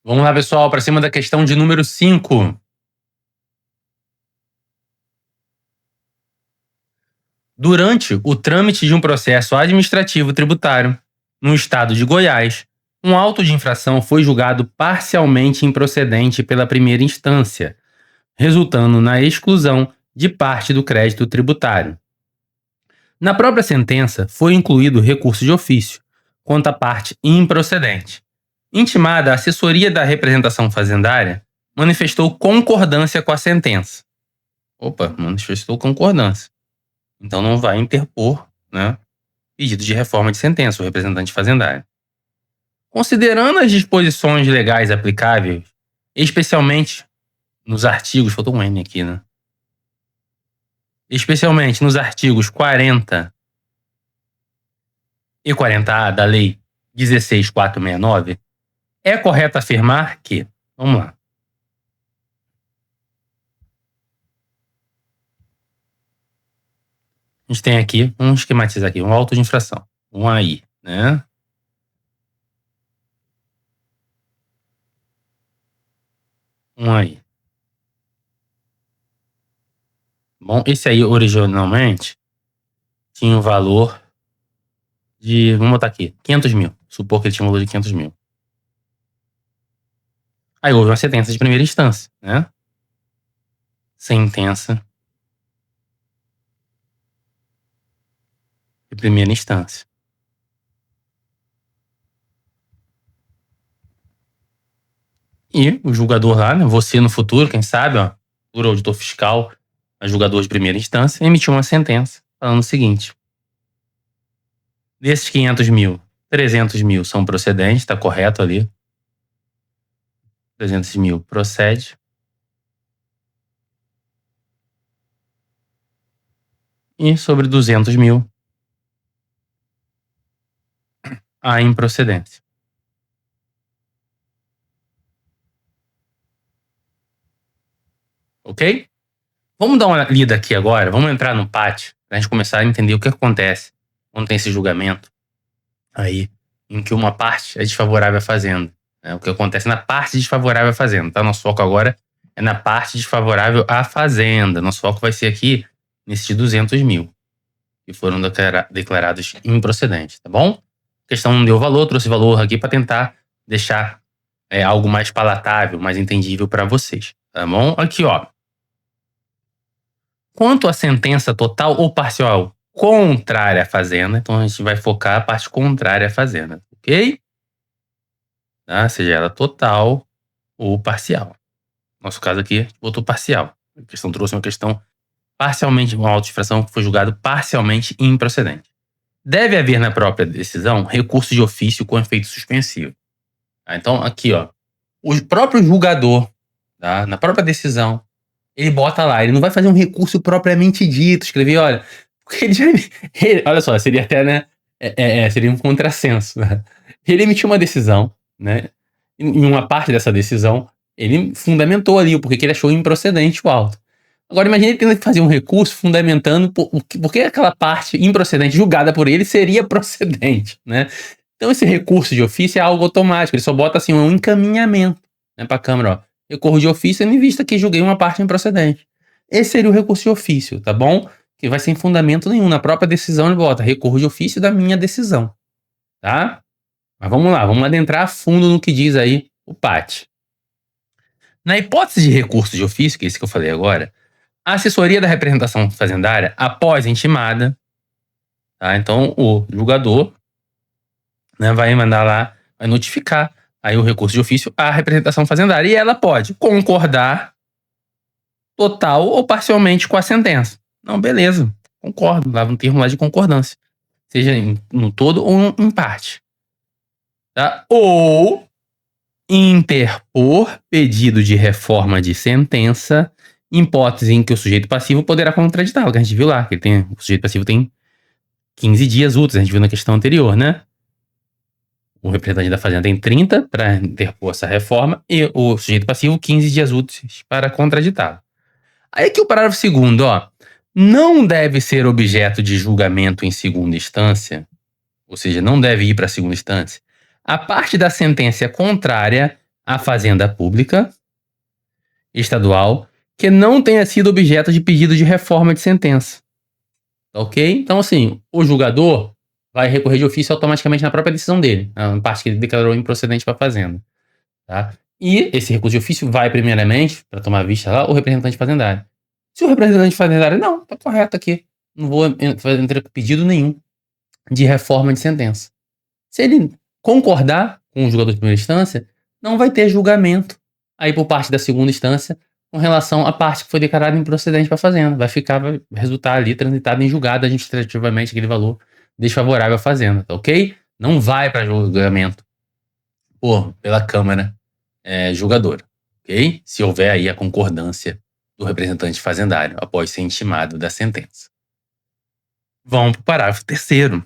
Vamos lá, pessoal, para cima da questão de número 5. Durante o trâmite de um processo administrativo tributário no estado de Goiás, um auto de infração foi julgado parcialmente improcedente pela primeira instância, resultando na exclusão de parte do crédito tributário. Na própria sentença, foi incluído recurso de ofício quanto à parte improcedente. Intimada, a assessoria da representação fazendária manifestou concordância com a sentença. Manifestou concordância. Então não vai interpor, pedido de reforma de sentença, o representante fazendário. Considerando as disposições legais aplicáveis, especialmente nos artigos, faltou um N aqui, especialmente nos artigos 40 e 40A da Lei 16.469, é correto afirmar que, vamos lá, a gente tem aqui, vamos esquematizar aqui, um auto de infração, um AI, Um AI. Bom, esse aí originalmente tinha um valor de, vamos botar aqui, 500 mil. Supor que ele tinha um valor de 500 mil. Aí houve uma sentença de primeira instância, Sentença de primeira instância. E o julgador lá, você no futuro, quem sabe, futuro auditor fiscal, julgador de primeira instância, emitiu uma sentença falando o seguinte: desses 500 mil, 300 mil são procedentes, está correto ali. 300 mil procede. E sobre 200 mil, há improcedência. Ok? Vamos dar uma lida aqui agora, vamos entrar no pátio, para a gente começar a entender o que acontece quando tem esse julgamento aí, em que uma parte é desfavorável à fazenda. O que acontece na parte desfavorável à fazenda, tá? Nosso foco agora é na parte desfavorável à fazenda. Nosso foco vai ser aqui nesses 200 mil, que foram declarados improcedentes, tá bom? A questão não deu valor, trouxe valor aqui para tentar deixar algo mais palatável, mais entendível para vocês, tá bom? Aqui, quanto à sentença total ou parcial contrária à fazenda, então a gente vai focar a parte contrária à fazenda, ok? Tá? Seja ela total ou parcial. Nosso caso aqui, a gente botou parcial. A questão trouxe uma questão parcialmente, uma auto-infração que foi julgado parcialmente improcedente. Deve haver na própria decisão recurso de ofício com efeito suspensivo. Tá? Então, aqui, o próprio julgador, tá? Na própria decisão, ele bota lá, ele não vai fazer um recurso propriamente dito, escrever, olha, porque olha só, seria até, seria um contrassenso. Ele emitiu uma decisão, em uma parte dessa decisão, ele fundamentou ali o porquê que ele achou improcedente o auto. Agora, imagine ele tendo que fazer um recurso fundamentando por que aquela parte improcedente julgada por ele seria procedente, Então, esse recurso de ofício é algo automático, ele só bota assim um encaminhamento para a Câmara, recorro de ofício, tendo em vista que julguei uma parte improcedente. Esse seria o recurso de ofício, tá bom? Que vai sem fundamento nenhum. Na própria decisão ele bota recorro de ofício da minha decisão, tá? Mas vamos lá, vamos adentrar a fundo no que diz aí o PAT. Na hipótese de recurso de ofício, que é esse que eu falei agora, a assessoria da representação fazendária, após intimada, tá? Então o julgador vai mandar lá, vai notificar aí o recurso de ofício à representação fazendária e ela pode concordar total ou parcialmente com a sentença. Não, beleza, concordo, lá no termo lá de concordância, seja no todo ou em parte. Tá? Ou interpor pedido de reforma de sentença em hipótese em que o sujeito passivo poderá contraditá-lo, que a gente viu lá, que o sujeito passivo tem 15 dias úteis, a gente viu na questão anterior, O representante da fazenda tem 30 para interpor essa reforma e o sujeito passivo 15 dias úteis para contraditá-lo. Aí que o parágrafo 2º, não deve ser objeto de julgamento em segunda instância, ou seja, não deve ir para a segunda instância, a parte da sentença contrária a fazenda pública estadual que não tenha sido objeto de pedido de reforma de sentença. Ok? Então, assim, o julgador vai recorrer de ofício automaticamente na própria decisão dele, na parte que ele declarou improcedente para a fazenda. Tá? E esse recurso de ofício vai, primeiramente, para tomar vista lá, o representante fazendário. Se o representante fazendário, não, tá correto aqui, não vou entrar com pedido nenhum de reforma de sentença. Se ele concordar com o julgador de primeira instância, não vai ter julgamento aí por parte da segunda instância com relação à parte que foi declarada improcedente para a fazenda. Vai resultar ali transitado em julgado administrativamente aquele valor desfavorável à fazenda, tá ok? Não vai para julgamento pela Câmara julgadora, ok? Se houver aí a concordância do representante fazendário após ser intimado da sentença. Vamos para o parágrafo 3º.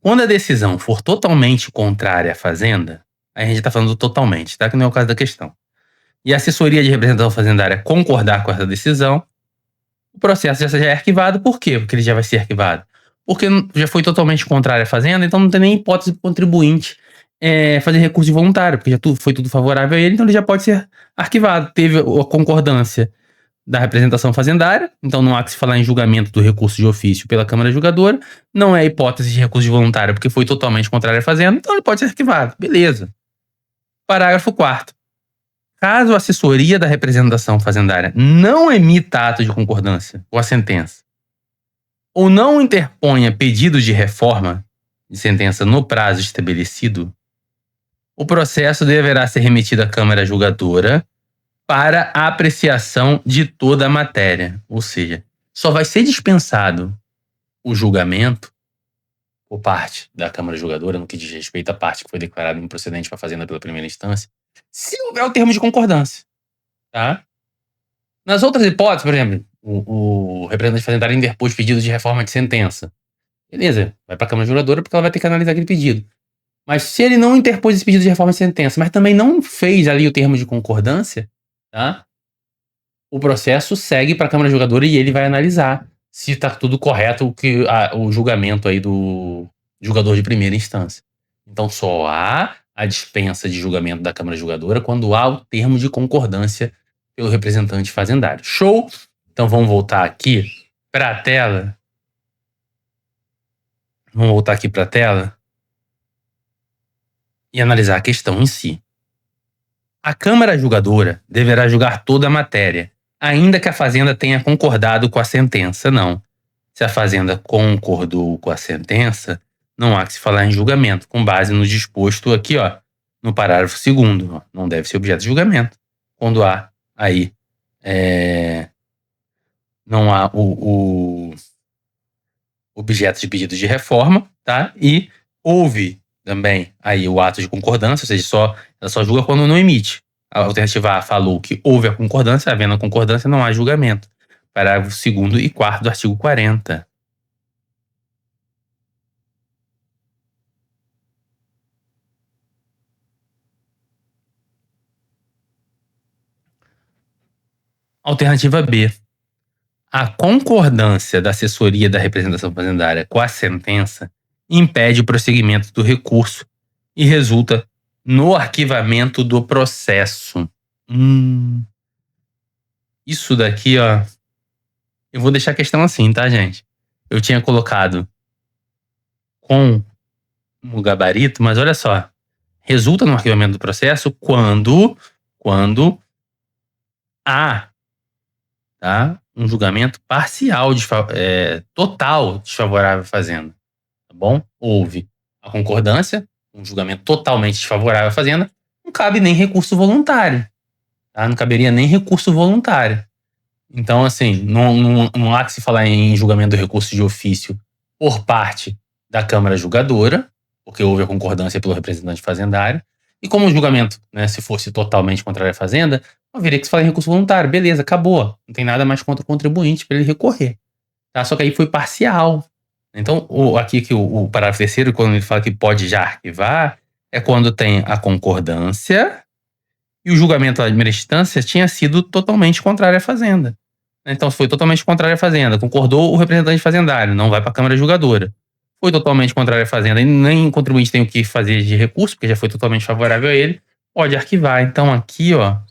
Quando a decisão for totalmente contrária à fazenda, aí a gente está falando totalmente, tá? Que não é o caso da questão. E a assessoria de representação fazendária concordar com essa decisão, o processo já é arquivado. Por quê? Porque ele já vai ser arquivado. Porque já foi totalmente contrário à fazenda, então não tem nem hipótese do contribuinte fazer recurso voluntário, porque foi tudo favorável a ele, então ele já pode ser arquivado. Teve a concordância da representação fazendária, então não há que se falar em julgamento do recurso de ofício pela Câmara Julgadora, não é hipótese de recurso de voluntário porque foi totalmente contrário à fazenda, então ele pode ser arquivado. Beleza. Parágrafo 4º. Caso a assessoria da representação fazendária não emita ato de concordância com a sentença ou não interponha pedido de reforma de sentença no prazo estabelecido, o processo deverá ser remetido à Câmara Julgadora para a apreciação de toda a matéria. Ou seja, só vai ser dispensado o julgamento por parte da Câmara Julgadora, no que diz respeito à parte que foi declarada improcedente para a fazenda pela primeira instância, se houver o termo de concordância. Tá? Nas outras hipóteses, por exemplo, o representante fazendário interpôs pedido de reforma de sentença. Beleza, vai para a Câmara Julgadora porque ela vai ter que analisar aquele pedido. Mas se ele não interpôs esse pedido de reforma de sentença, mas também não fez ali o termo de concordância, tá? O processo segue para a Câmara Julgadora e ele vai analisar se está tudo correto o julgamento aí do julgador de primeira instância. Então só há a dispensa de julgamento da Câmara Julgadora quando há o termo de concordância pelo representante fazendário. Show? Então vamos voltar aqui para a tela. Vamos voltar aqui para a tela e analisar a questão em si. A Câmara Julgadora deverá julgar toda a matéria, ainda que a fazenda tenha concordado com a sentença. Não. Se a fazenda concordou com a sentença, não há que se falar em julgamento, com base no disposto aqui, ó, no parágrafo 2º. Não deve ser objeto de julgamento. Quando há aí, não há o objeto de pedido de reforma, tá? E houve também aí o ato de concordância, ou seja, ela só julga quando não emite. A alternativa A falou que houve a concordância, havendo a concordância não há julgamento. Parágrafo 2º e 4º do artigo 40. Alternativa B. A concordância da assessoria da representação fazendária com a sentença impede o prosseguimento do recurso e resulta no arquivamento do processo. Isso daqui, ó. Eu vou deixar a questão assim, tá, gente? Eu tinha colocado com o gabarito, mas olha só. Resulta no arquivamento do processo quando há, tá, um julgamento parcial, total desfavorável à fazenda. Tá bom? Houve a concordância, um julgamento totalmente desfavorável à fazenda, não cabe nem recurso voluntário. Tá? Não caberia nem recurso voluntário. Então, assim, não há que se falar em julgamento do recurso de ofício por parte da Câmara Julgadora, porque houve a concordância pelo representante fazendário. E como o julgamento, né, se fosse totalmente contrário à fazenda, não haveria que se falar em recurso voluntário. Beleza, acabou. Não tem nada mais contra o contribuinte para ele recorrer. Tá? Só que aí foi parcial. Então, aqui que o parágrafo 3º, quando ele fala que pode já arquivar, é quando tem a concordância e o julgamento da primeira instância tinha sido totalmente contrário à fazenda. Então, se foi totalmente contrário à fazenda, concordou o representante fazendário, não vai para a Câmara Julgadora. Foi totalmente contrário à fazenda e nem o contribuinte tem o que fazer de recurso, porque já foi totalmente favorável a ele, pode arquivar. Então aqui, ó,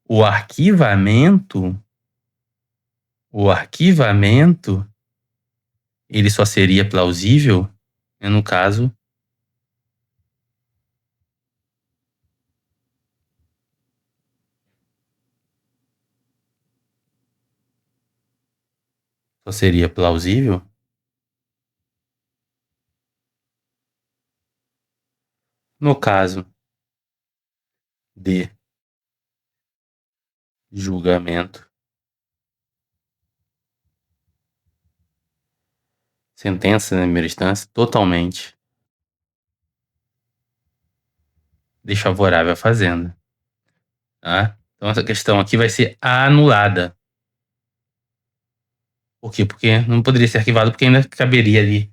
o arquivamento, ele só seria plausível, né, no caso, só seria plausível no caso de julgamento, sentença na primeira instância, totalmente desfavorável à fazenda, tá? Então essa questão aqui vai ser anulada. Por quê? Porque não poderia ser arquivado, porque ainda caberia ali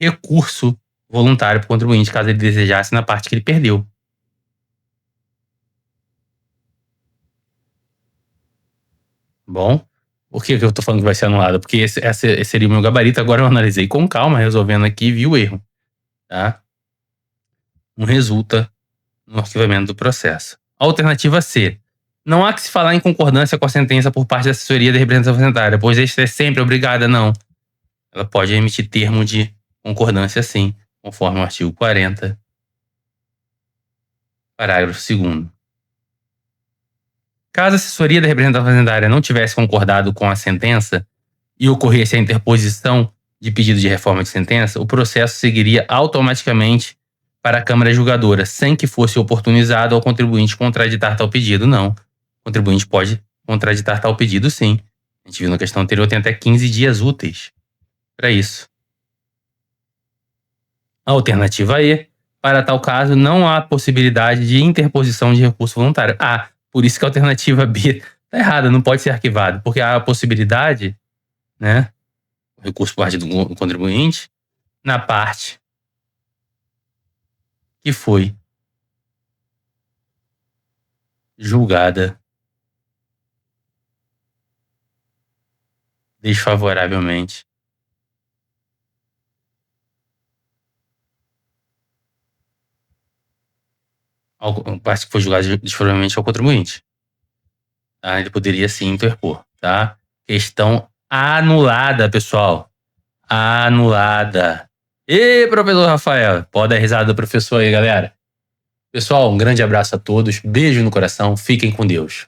recurso voluntário para o contribuinte, caso ele desejasse, na parte que ele perdeu. Bom, por que eu tô falando que vai ser anulada? Porque esse seria o meu gabarito. Agora eu analisei com calma, resolvendo aqui, vi o erro, tá? Não resulta no arquivamento do processo. Alternativa C. Não há que se falar em concordância com a sentença por parte da assessoria de representação fazendária, pois esta é sempre obrigada, não. Ela pode emitir termo de concordância, sim, conforme o artigo 40, parágrafo 2º. Caso a assessoria da representação fazendária não tivesse concordado com a sentença e ocorresse a interposição de pedido de reforma de sentença, o processo seguiria automaticamente para a Câmara Julgadora, sem que fosse oportunizado ao contribuinte contraditar tal pedido. Não. O contribuinte pode contraditar tal pedido, sim. A gente viu na questão anterior, tem até 15 dias úteis para isso. Alternativa E. Para tal caso, não há possibilidade de interposição de recurso voluntário. Por isso que a alternativa B está errada, não pode ser arquivado, porque há a possibilidade, né, o recurso por parte do contribuinte, na parte que foi julgada desfavoravelmente parte que foi julgada desfavoravelmente ao contribuinte. Tá? Ele poderia sim interpor, tá? Questão anulada, pessoal. Anulada. E professor Rafael, pode dar risada do professor aí, galera. Pessoal, um grande abraço a todos, beijo no coração, fiquem com Deus.